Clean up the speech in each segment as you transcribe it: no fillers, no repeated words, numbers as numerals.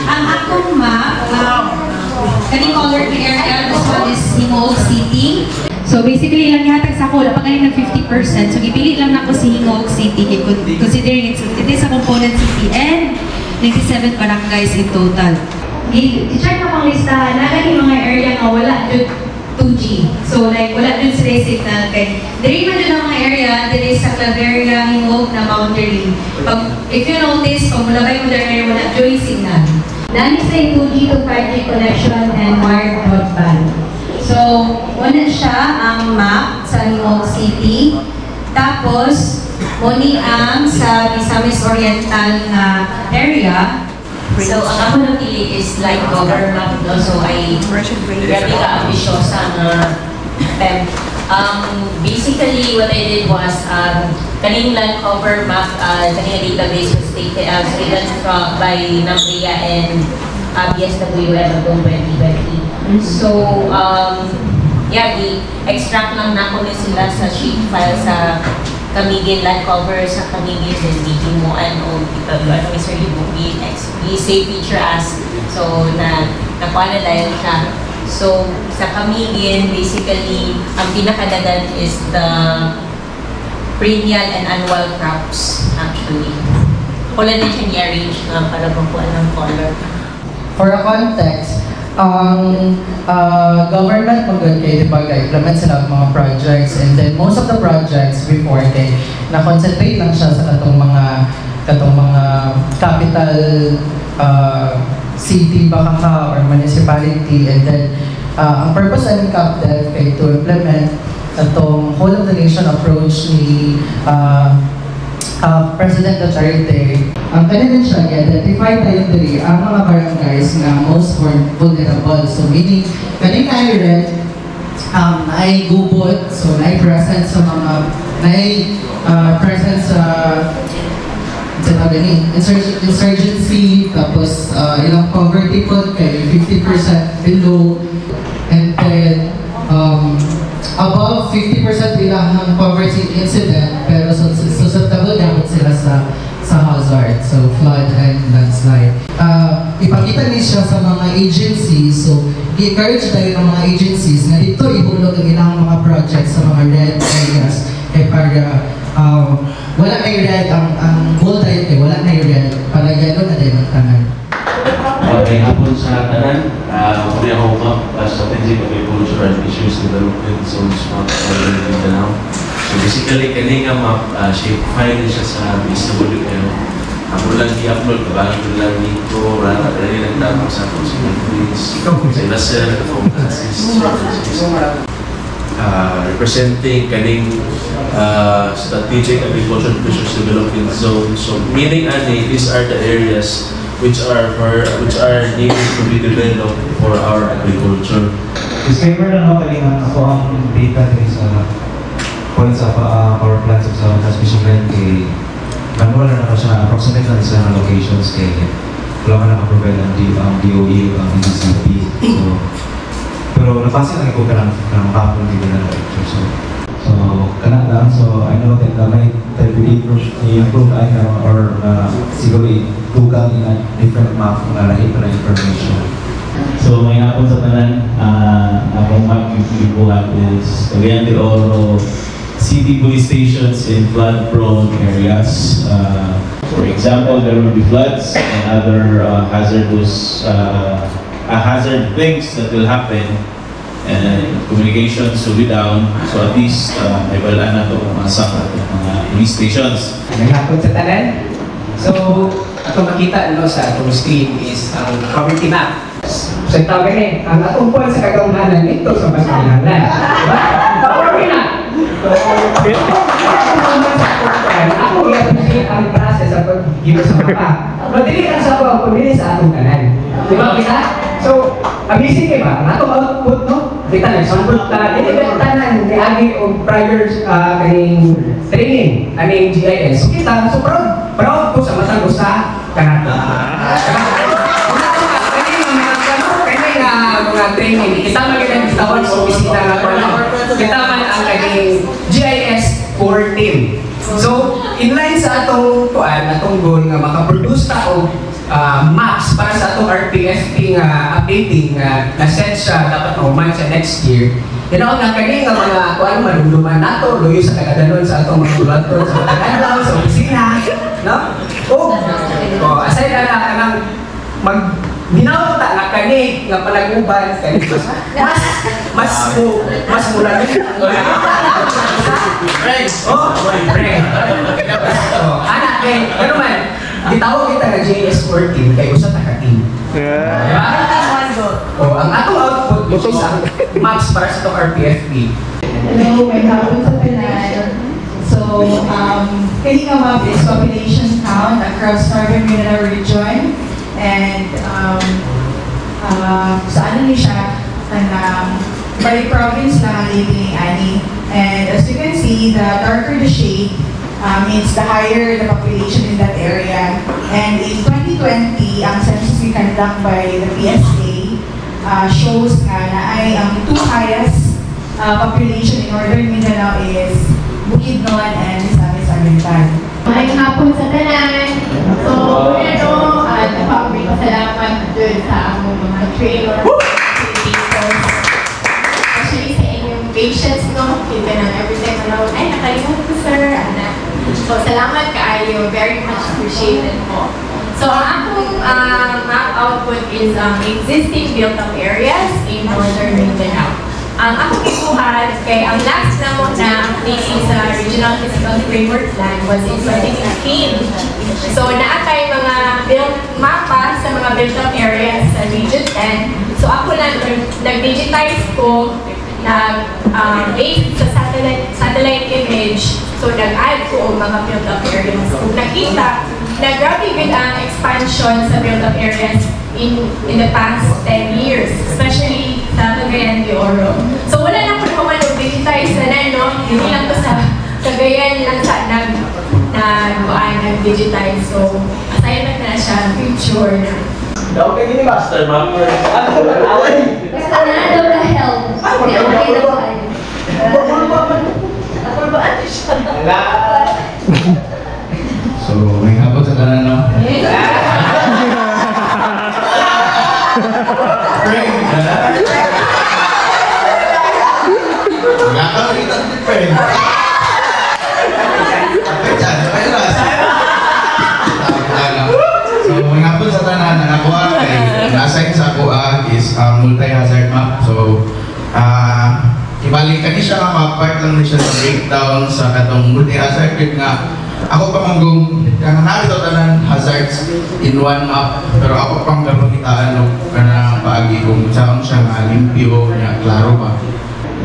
Ang akong map, kaning color area, this one is Hingog City. So basically, lang yatag sa ako, pag ganyan ng 50%. So gipili lang na ako si Hingog City, considering it is a component city and 97 barangays in total. I-check na pang listahan na yung mga area nga wala dun 2G. So like, wala dun sila signal kay. Dari man dun ang mga area, there is sa Claveria, Hingog na boundary. If you notice, pag mulabay mo dun area, wala dun yung signal. Nani sa 2G to 5G connection and wired broadband. So, una siya ang map sa Hingog City. Tapos, muni ang sa Misamis Oriental na area. So, ang ako napili is like cover map. So, ay grabe ka ambisyosa na temp. Basically, what I did was, kaning land cover map, kaning database was created by NAMRIA and BSWM noong 2020. So, yeah, i-extract lang na ko sila sa sheet file sa Camiguin land cover sa Camiguin, then bigyan mo ano Mr. Hibubi, save feature as. So, nakuha na dahil siya. So, sa Camiguin, basically, ang pinakadagan is the perennial and annual crops, actually. Wala din siya ni-arrange para makuha ng color. For a context, government magod kay diba implement sila ng mga projects, and then most of the projects before kay na-concentrate lang siya sa katong mga capital city baka or municipality, and then ang purpose ng CapDev kay to implement atong whole of the nation approach ni President Duterte. Ang kanina siya, i-identify tayo diri ang mga barangays na most vulnerable. So meaning, kanina ay red, ay gubot, so ay presence sa mga, ay presence sa insurgency, tapos ilang poverty po kay 50% below, and then above 50% ilang ng poverty incident, pero susceptible dapat sila sa hazard, so flood and landslide. Ipakita niya siya sa mga agencies, so i-encourage tayo ng mga agencies na dito ihulog ang ilang mga projects sa mga red areas, para wala na red, ang goal tayo wala na red, para yellow na tayo ng tanan. Okay, hapon sa tanan, kami ako map, strategic agricultural issues development zones map in Mindanao. So basically, kanina map, shape file siya sa BSWM. Ako lang i-upload, kabahan ko lang dito, rin nagtapang sa consumer police, sa ilaser, akong assist, representing kaning strategic agricultural issues development zone. So meaning, these are the areas which are needed to be developed for our agriculture. Disclaimer lang ako kanina, ako ang data din sa points of power plants of sa transmission line kay manual na ako siya, approximate lang sa locations kay wala man nakaprovide ang DOE, ang DCP. So, pero napasin lang ikaw ka lang makapon dito na lecture. So, kanak lang. So, I know that may i-improve ay or siguro i-tugang in a different map na lahi pa na information. So, may hapon sa tanan, akong map you will have is Cagayan de Oro city police stations in flood-prone areas. For example, there will be floods and other hazard things that will happen, and communications will be down. So at least may balaan na ito mga police stations. May hapon sa tanan. So, ito makita sa screen is ang poverty map. Sa tawag ni, ang atong puwan sa kagawmanan ito sa masalanan. Diba? Tawag na! Ako i-appreciate ang process sa pag-give sa mapa. Madili ka sa pag-pumili sa atong kanan. Diba kita? So, amazing kayo ba? Ang atong output, no? Kita nag-sample ta, tanan ni Agi o prior kaning training, kaning GIS. So kita, so proud ko sa matang sa kanato. Mga training, kita magiging tawag sa opisina na kita man ang kaning GIS core team. So, in line sa atong atong goal nga makaproduce ta og maps para sa atong RPFP nga updating na set siya dapat ma-human sa next year. Tinaw na kani nga mga kuan malumduman nato luyo sa kagadanon sa atong mga bulaton sa kagadanon sa opisina, no? Aside na kanang binawta na kani nga palaguban kani mas mula anak kay ano man gitawag kita nga JS14 kay usa ta ka team. Ang atong output which is ang maps para sa itong RPFP. Hello, may hapon sa Tanan. So, Kalinga Map is population count across Northern Mindanao region. And sa ano niya siya, Bali province lang ang living ani. And as you can see, the darker the shade means the higher the population in that area. And in 2020, ang census conducted by the PSA shows na ay ang two highest population in Northern Mindanao is Bukidnon and Misamis Oriental. Maayong hapon sa tanan. So, napapasalamat dun sa among mga trainer, especially sa inyong patience, no? Kita nang every time around, ay, nakalimutan ko, sir, anak. So, salamat kaayo. Very much appreciated po. So, ang akong map output is existing built-up areas in Northern Mindanao. Ang akong ibuhat kay ang last na mo na updating sa Regional Physical Framework Plan was in 2015. So, naatay mga mapa sa mga built-up areas sa Region 10. So, ako lang nag-digitize ko based sa satellite image. So, nag-add ko ang mga built-up areas. Kung nakita, grabe good ang expansion sa built-up areas in the past 10 years, especially sa Cagayan de Oro. So wala na po naman mag-digitize na no? Hindi lang to sa Cagayan lang sa nag-digitize. So assignment na siya, future na. Daw kayo ni Master Map. Basta na daw ka help. Hindi ako kayo daw kayo. Apulbaan siya. So, may hapon sa tanan, no? So, may hapon sa tanan, ang ako na-assign sa ako is multi-hazard map. So, ibalik ka niya siya nga part lang niya sa breakdown sa katong multi-hazard nga ako pa manggong kanang ito tanan hazards in one map pero ako pang gapagitaan no kanang paagi kung saan siya nga limpyo niya klaro ba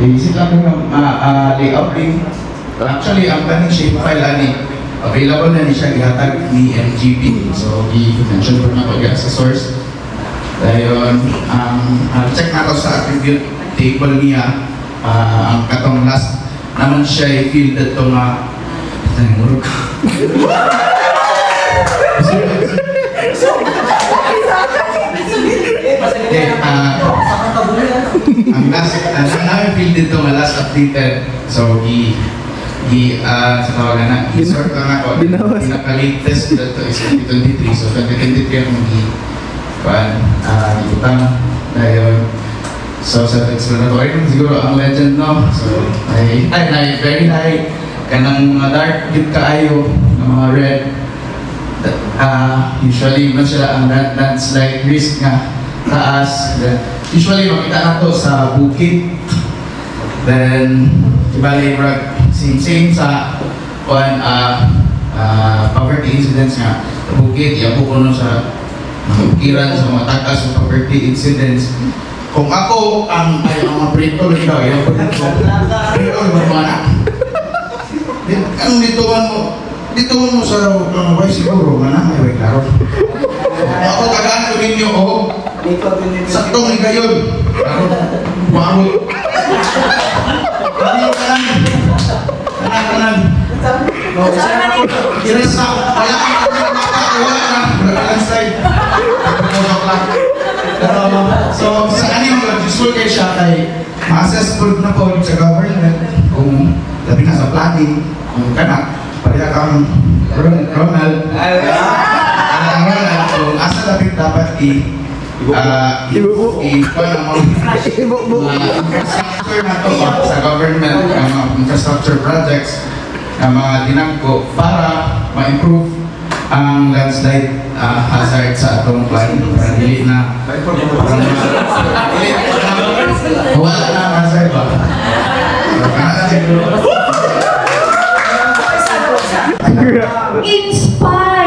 isip lang nga layouting actually ang kaning shape file ani available na ni siya gihatag ni MGP so i-mention ko na ko sa source dayon check na ko sa attribute table niya ang katong last naman siya i-field ito nga murug. Ang last, namin field dito nga last updated. So, sa tawagan na, i-sort lang ako. Pinaka-latest dito is 2023. So, 2023 ang mag-ibutang dahil so, sa explanatory, siguro ang legend, no? So, very high. Kanang mga dark yun kaayo ng mga red usually man sila ang landslide risk nga taas then usually makita nato sa bukid then ibali same sa poverty incidents nga sa bukid iabo ko no sa bukiran sa mga takas sa poverty poverty incidents. Kung ako ang mga prito ikaw, yung prito mga ang dito mo sa way siguro, manamay way klaro. Ako tagaan ko ninyo, saktong higayon. Barot. Hindi ka lang. Kanan. Irasa. Wala na. Landslide. So, sa kanina mag-useful kayo siya kay ma-assess na po sa government kung labi na sa planning, kung kanak, pareha kang Ronald, kung asa lapit dapat infrastructure na to sa government, infrastructure projects na mga dinagko para ma-improve ang landslide hazard sa atong plan para dili na wala na hazard ba? Inspired!